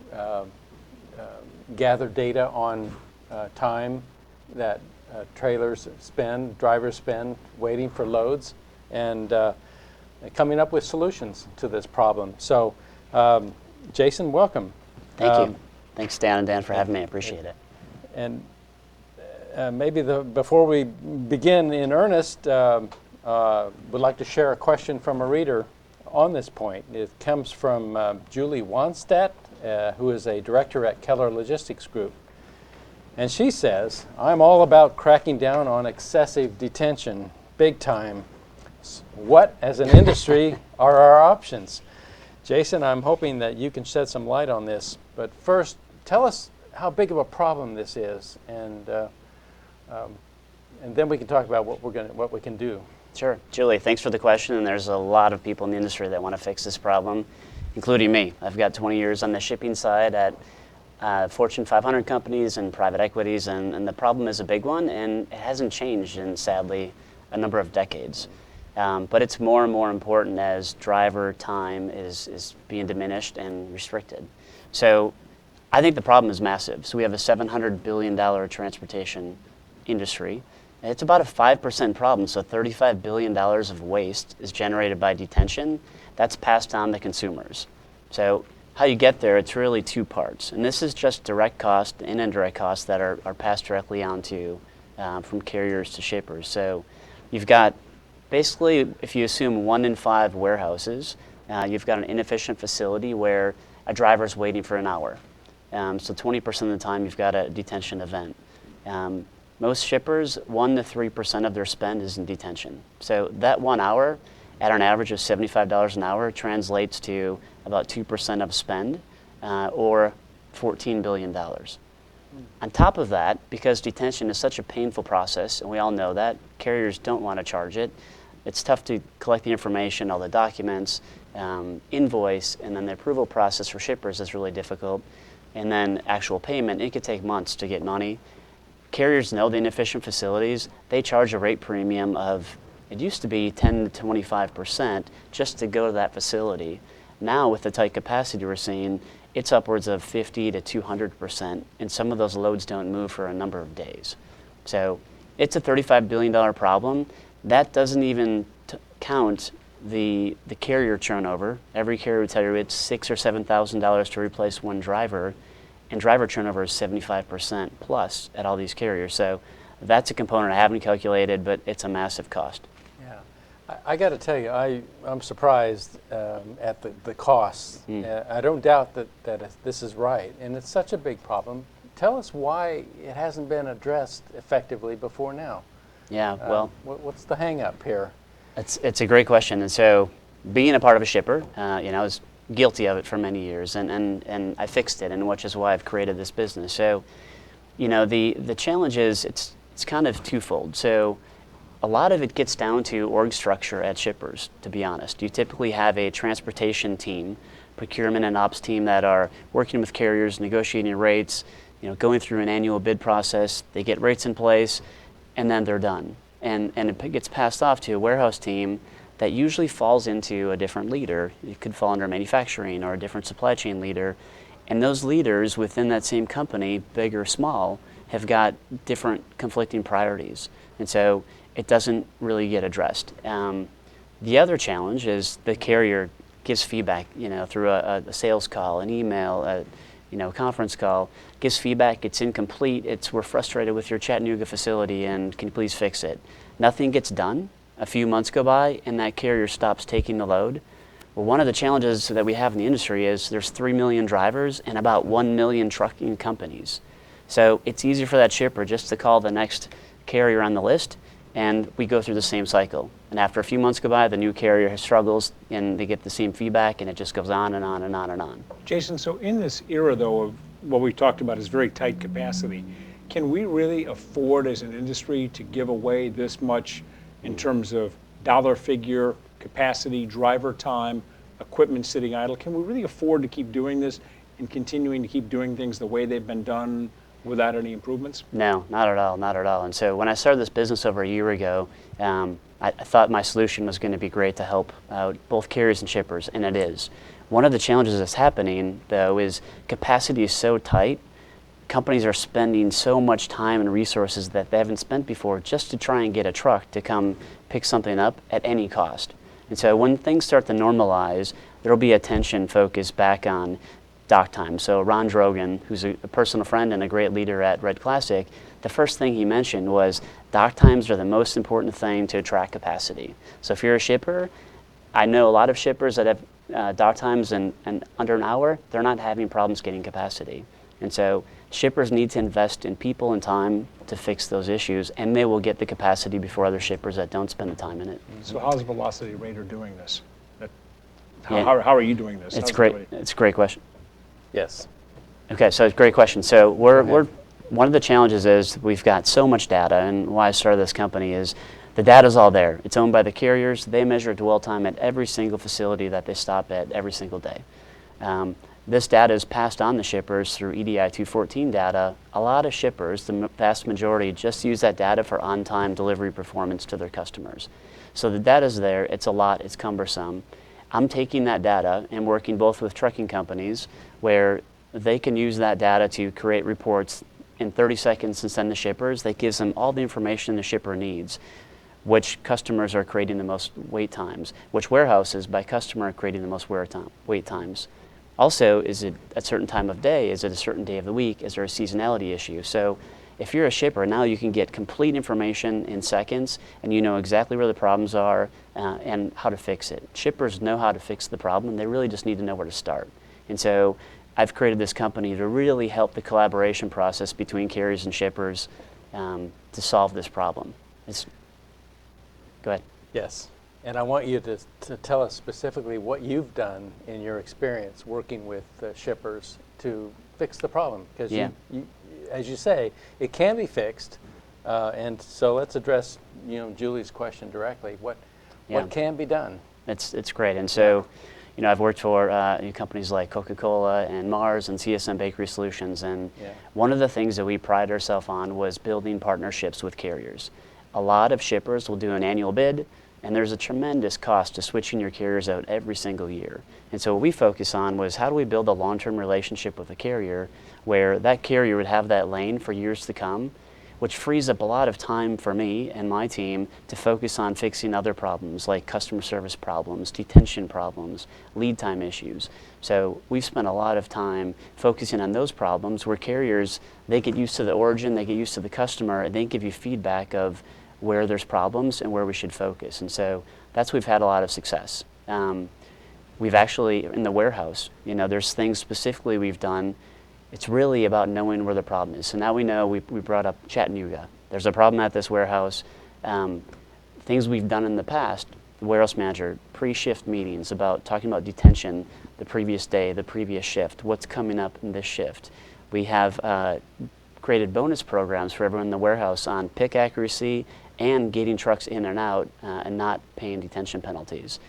gather data on time that trailers spend, drivers spend waiting for loads, and coming up with solutions to this problem. So, Jason, welcome. Thank you. Thanks, Dan and Dan, for having me. I appreciate it. And maybe before we begin in earnest, would like to share a question from a reader on this point. It comes from Julie Wanstadt, who is a director at Keller Logistics Group. And she says, I'm all about cracking down on excessive detention, big time. What, as an industry, are our options? Jason, I'm hoping that you can shed some light on this. But first, tell us how big of a problem this is, and then we can talk about what we can do. Sure. Julie, thanks for the question. And there's a lot of people in the industry that want to fix this problem, including me. I've got 20 years on the shipping side at Fortune 500 companies and private equities, and the problem is a big one, and it hasn't changed in, sadly, a number of decades. But it's more and more important as driver time is being diminished and restricted. So I think the problem is massive. So we have a $700 billion transportation industry. It's about a 5% problem, so $35 billion of waste is generated by detention. That's passed on to consumers. So how you get there, it's really two parts. And this is just direct cost and indirect costs that are passed directly onto from carriers to shippers. So you've got basically, if you assume 1 in 5 warehouses, you've got an inefficient facility where a driver's waiting for an hour. So 20% of the time you've got a detention event. Most shippers, 1 to 3% of their spend is in detention. So that 1 hour at an average of $75 an hour translates to about 2% of spend, or $14 billion. On top of that, because detention is such a painful process, and we all know that, carriers don't want to charge it. It's tough to collect the information, all the documents, invoice, and then the approval process for shippers is really difficult. And then actual payment, it could take months to get money. Carriers know the inefficient facilities. They charge a rate premium of, it used to be 10 to 25% just to go to that facility. Now with the tight capacity we're seeing, it's upwards of 50 to 200%, and some of those loads don't move for a number of days. So it's a $35 billion problem. That doesn't even count the carrier turnover. Every carrier would tell you it's $6,000 or $7,000 to replace one driver, and driver turnover is 75% plus at all these carriers. So that's a component I haven't calculated, but it's a massive cost. I got to tell you, I'm surprised at the costs. I don't doubt that this is right, and it's such a big problem. Tell us why it hasn't been addressed effectively before now. Yeah, well, what's the hang-up here? It's a great question. And so being a part of a shipper, I was guilty of it for many years, and I fixed it, and which is why I've created this business. So, the challenge is it's kind of twofold. So a lot of it gets down to org structure at shippers, to be honest. You typically have a transportation team, procurement and ops team that are working with carriers, negotiating rates, going through an annual bid process. They get rates in place, and then they're done. And it gets passed off to a warehouse team that usually falls into a different leader. It could fall under manufacturing or a different supply chain leader. And those leaders within that same company, big or small, have got different conflicting priorities. And so it doesn't really get addressed. The other challenge is the carrier gives feedback, through a sales call, an email, a conference call, gives feedback, it's incomplete, we're frustrated with your Chattanooga facility and can you please fix it? Nothing gets done. A few months go by and that carrier stops taking the load. Well, one of the challenges that we have in the industry is there's 3 million drivers and about 1 million trucking companies. So it's easier for that shipper just to call the next carrier on the list, and we go through the same cycle. And after a few months go by, the new carrier struggles, and they get the same feedback, and it just goes on and on and on and on. Jason, so in this era, though, of what we talked about is very tight capacity, can we really afford as an industry to give away this much in terms of dollar figure, capacity, driver time, equipment sitting idle? Can we really afford to keep doing this and continuing to keep doing things the way they've been done without any improvements? No, not at all, not at all. And so when I started this business over a year ago, I thought my solution was going to be great to help out both carriers and shippers, and it is. One of the challenges that's happening, though, is capacity is so tight, companies are spending so much time and resources that they haven't spent before just to try and get a truck to come pick something up at any cost. And so when things start to normalize, there will be attention focused back on dock time. So Ron Drogan, who's a personal friend and a great leader at Red Classic, the first thing he mentioned was dock times are the most important thing to attract capacity. So if you're a shipper, I know a lot of shippers that have dock times and under an hour, they're not having problems getting capacity. And so shippers need to invest in people and time to fix those issues, and they will get the capacity before other shippers that don't spend the time in it. So how's Velocity Raider doing this? How are you doing this? It's great. It's a great question. Yes. Okay, so it's a great question. So we're one of the challenges is we've got so much data, and why I started this company is the data's all there. It's owned by the carriers. They measure dwell time at every single facility that they stop at every single day. This data is passed on to shippers through EDI 214 data. A lot of shippers, the vast majority, just use that data for on-time delivery performance to their customers. So the data's there. It's a lot. It's cumbersome. I'm taking that data and working both with trucking companies where they can use that data to create reports in 30 seconds and send to shippers. That gives them all the information the shipper needs. Which customers are creating the most wait times, which warehouses by customer are creating the most wait times. Also, is it a certain time of day? Is it a certain day of the week? Is there a seasonality issue? So if you're a shipper, now you can get complete information in seconds, and you know exactly where the problems are and how to fix it. Shippers know how to fix the problem. They really just need to know where to start. And so I've created this company to really help the collaboration process between carriers and shippers to solve this problem. Go ahead. Yes. And I want you to tell us specifically what you've done in your experience working with shippers to fix the problem. Because Yeah. you, as you say, it can be fixed. And so let's address, Julie's question directly. What can be done? It's great. And so, I've worked for companies like Coca-Cola and Mars and CSM Bakery Solutions. And one of the things that we pride ourselves on was building partnerships with carriers. A lot of shippers will do an annual bid, and there's a tremendous cost to switching your carriers out every single year. And so what we focus on was how do we build a long-term relationship with a carrier where that carrier would have that lane for years to come, which frees up a lot of time for me and my team to focus on fixing other problems like customer service problems, detention problems, lead time issues. So we've spent a lot of time focusing on those problems where carriers, they get used to the origin, they get used to the customer, and they give you feedback of where there's problems and where we should focus. And so that's where we've had a lot of success. We've actually, in the warehouse, there's things specifically we've done. It's really about knowing where the problem is. So now we know, we brought up Chattanooga. There's a problem at this warehouse. Things we've done in the past, the warehouse manager, pre-shift meetings about talking about detention the previous day, the previous shift, what's coming up in this shift. We have created bonus programs for everyone in the warehouse on pick accuracy and getting trucks in and out and not paying detention penalties.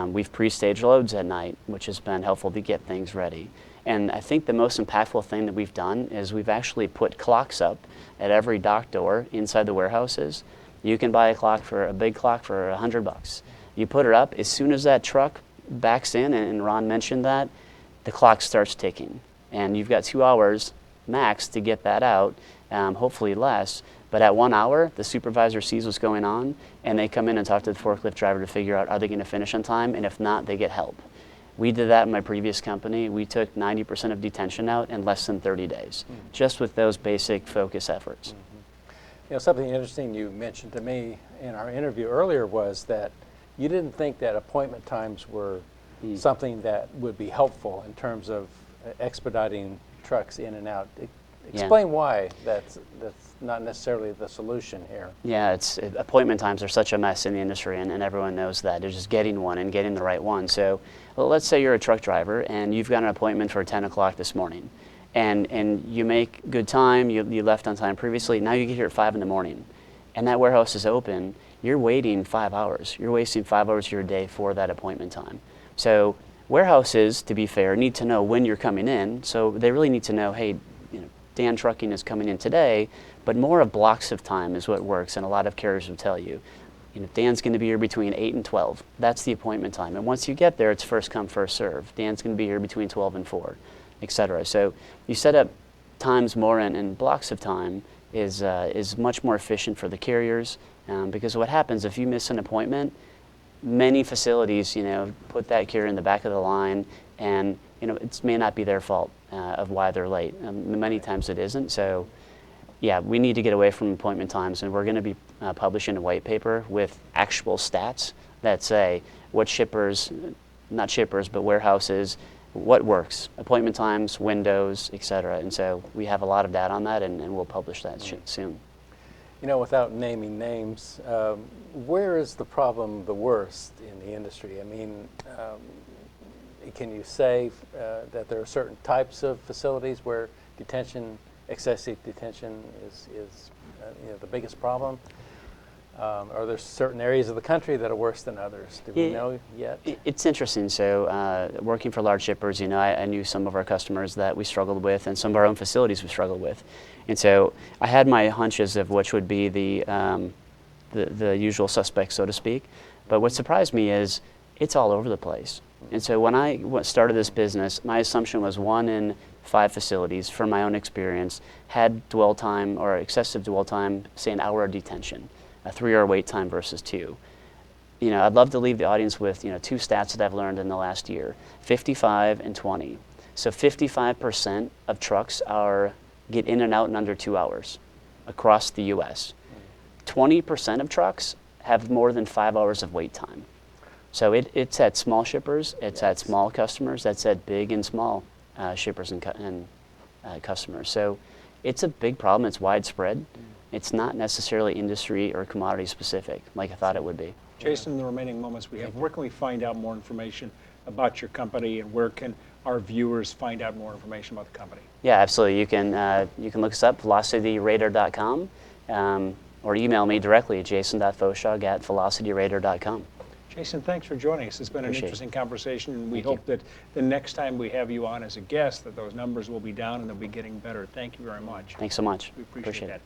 We've pre-staged loads at night, which has been helpful to get things ready. And I think the most impactful thing that we've done is we've actually put clocks up at every dock door inside the warehouses. You can buy a big clock for $100. You put it up, as soon as that truck backs in, and Ron mentioned that, the clock starts ticking. And you've got 2 hours max to get that out, hopefully less. But at 1 hour, the supervisor sees what's going on, and they come in and talk to the forklift driver to figure out, are they going to finish on time? And if not, they get help. We did that in my previous company. We took 90% of detention out in less than 30 days, just with those basic focus efforts. Something interesting you mentioned to me in our interview earlier was that you didn't think that appointment times were something that would be helpful in terms of expediting trucks in and out. Explain why that's not necessarily the solution here. Yeah, appointment times are such a mess in the industry, and everyone knows that. They're just getting one and getting the right one. So let's say you're a truck driver and you've got an appointment for 10 o'clock this morning, and you make good time, you left on time previously, now you get here at 5 in the morning, and that warehouse is open, you're waiting 5 hours. You're wasting 5 hours of your day for that appointment time. So warehouses, to be fair, need to know when you're coming in, so they really need to know, hey, Dan Trucking is coming in today, but more of blocks of time is what works, and a lot of carriers will tell you. Dan's going to be here between 8 and 12. That's the appointment time. And once you get there, it's first come, first serve. Dan's going to be here between 12 and 4, et cetera. So you set up times more in blocks of time is much more efficient for the carriers, because what happens if you miss an appointment, many facilities, put that carrier in the back of the line, and it may not be their fault of why they're late. Many times it isn't. So yeah, we need to get away from appointment times, and we're going to be publishing a white paper with actual stats that say what not shippers, but warehouses, what works, appointment times, windows, et cetera. And so we have a lot of data on that, and we'll publish that soon. Without naming names, where is the problem the worst in the industry? I mean, can you say that there are certain types of facilities where excessive detention is the biggest problem? Are there certain areas of the country that are worse than others? Do we know yet? It's interesting. So working for large shippers, I knew some of our customers that we struggled with, and some of our own facilities we struggled with. And so I had my hunches of which would be the usual suspects, so to speak. But what surprised me is it's all over the place. And so when I started this business, my assumption was 1 in 5 facilities, from my own experience, had dwell time or excessive dwell time, say an hour of detention, a 3-hour wait time versus 2. I'd love to leave the audience with 2 stats that I've learned in the last year, 55 and 20. So 55% of trucks get in and out in under 2 hours across the U.S. 20% of trucks have more than 5 hours of wait time. So it's at small shippers, it's at small customers, that's at big and small shippers and customers. So it's a big problem, it's widespread. it's not necessarily industry or commodity specific like I thought it would be. Jason, in the remaining moments we have, where can we find out more information about your company, and where can our viewers find out more information about the company? Yeah, absolutely. You can look us up, velocityradar.com, or email me directly at jason.foshog@velocityradar.com. Jason, thanks for joining us. It's been an interesting conversation, and we hope that the next time we have you on as a guest that those numbers will be down and they'll be getting better. Thank you very much. Thanks so much. We appreciate that.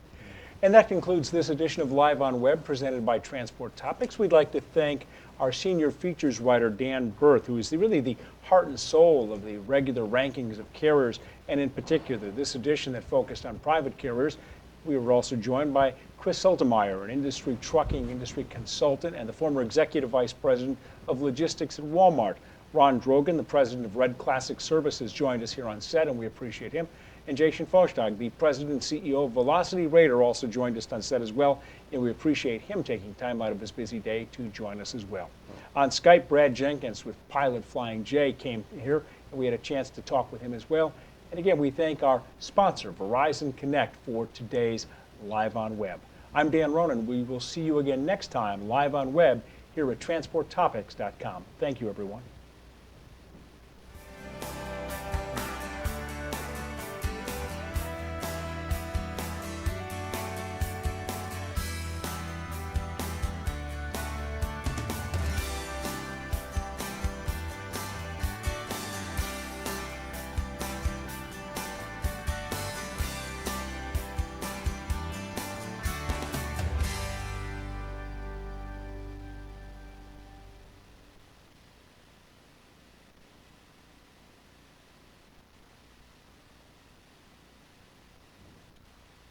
And that concludes this edition of Live on Web presented by Transport Topics. We'd like to thank our senior features writer, Dan Berth, who is really the heart and soul of the regular rankings of carriers, and in particular this edition that focused on private carriers. We were also joined by Chris Sultemeyer, an trucking industry consultant and the former executive vice president of logistics at Walmart. Ron Drogan, the president of Red Classic Services, joined us here on set, and we appreciate him. And Jason Foshtag, the president and CEO of Velocity Radar, also joined us on set as well, and we appreciate him taking time out of his busy day to join us as well. On Skype, Brad Jenkins with Pilot Flying J came here, and we had a chance to talk with him as well. And again, we thank our sponsor, Verizon Connect, for today's Live on Web. I'm Dan Ronan. We will see you again next time, Live on Web, here at TransportTopics.com. Thank you, everyone.